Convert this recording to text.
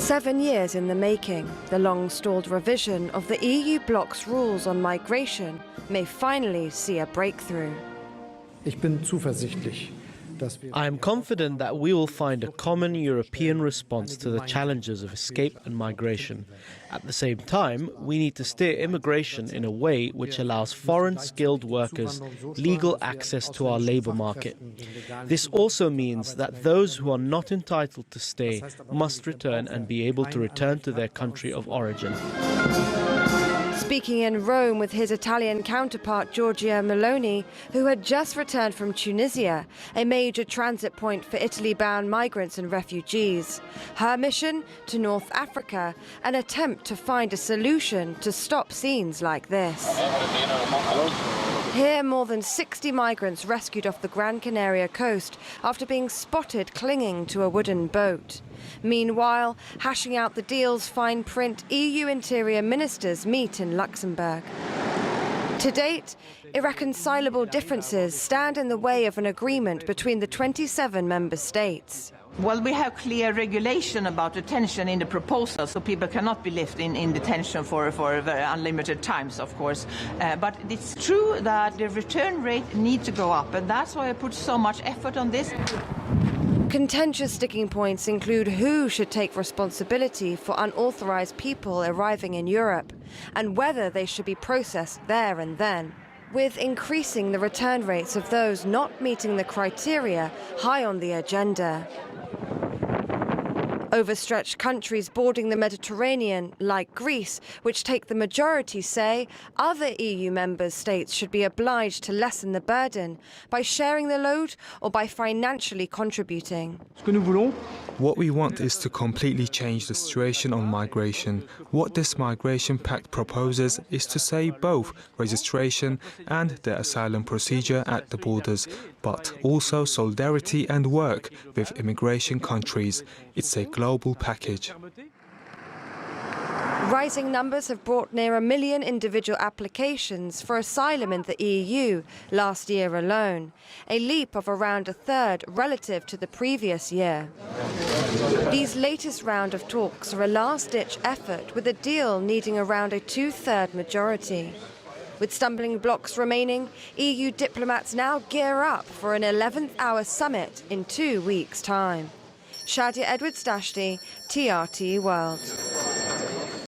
7 years in the making, the long-stalled revision of the EU bloc's rules on migration may finally see a breakthrough. I am confident that we will find a common European response to the challenges of escape and migration. At the same time, we need to steer immigration in a way which allows foreign skilled workers legal access to our labour market. This also means that those who are not entitled to stay must return and be able to return to their country of origin. Speaking in Rome with his Italian counterpart Giorgia Meloni, who had just returned from Tunisia, a major transit point for Italy-bound migrants and refugees. Her mission to North Africa, an attempt to find a solution to stop scenes like this. Here, more than 60 migrants rescued off the Gran Canaria coast after being spotted clinging to a wooden boat. Meanwhile, hashing out the deal's fine print, EU interior ministers meet in Luxembourg. To date, irreconcilable differences stand in the way of an agreement between the 27 member states. Well, we have clear regulation about detention in the proposal, so people cannot be left in detention for very unlimited times, of course. But it's true that the return rate needs to go up, and that's why I put so much effort on this. Contentious sticking points include who should take responsibility for unauthorized people arriving in Europe, and whether they should be processed there and then, with increasing the return rates of those not meeting the criteria high on the agenda. Overstretched countries bordering the Mediterranean, like Greece, which take the majority, say other EU member states should be obliged to lessen the burden by sharing the load or by financially contributing. What we want is to completely change the situation on migration. What this migration pact proposes is to say both registration and the asylum procedure at the borders, but also solidarity and work with immigration countries. It's a global package. Rising numbers have brought near 1 million individual applications for asylum in the EU last year alone, a leap of around a third relative to the previous year. These latest round of talks are a last-ditch effort, with a deal needing around a two-third majority. With stumbling blocks remaining, EU diplomats now gear up for an 11th-hour summit in 2 weeks' time. Shadia Edwards-Dashti, TRT World.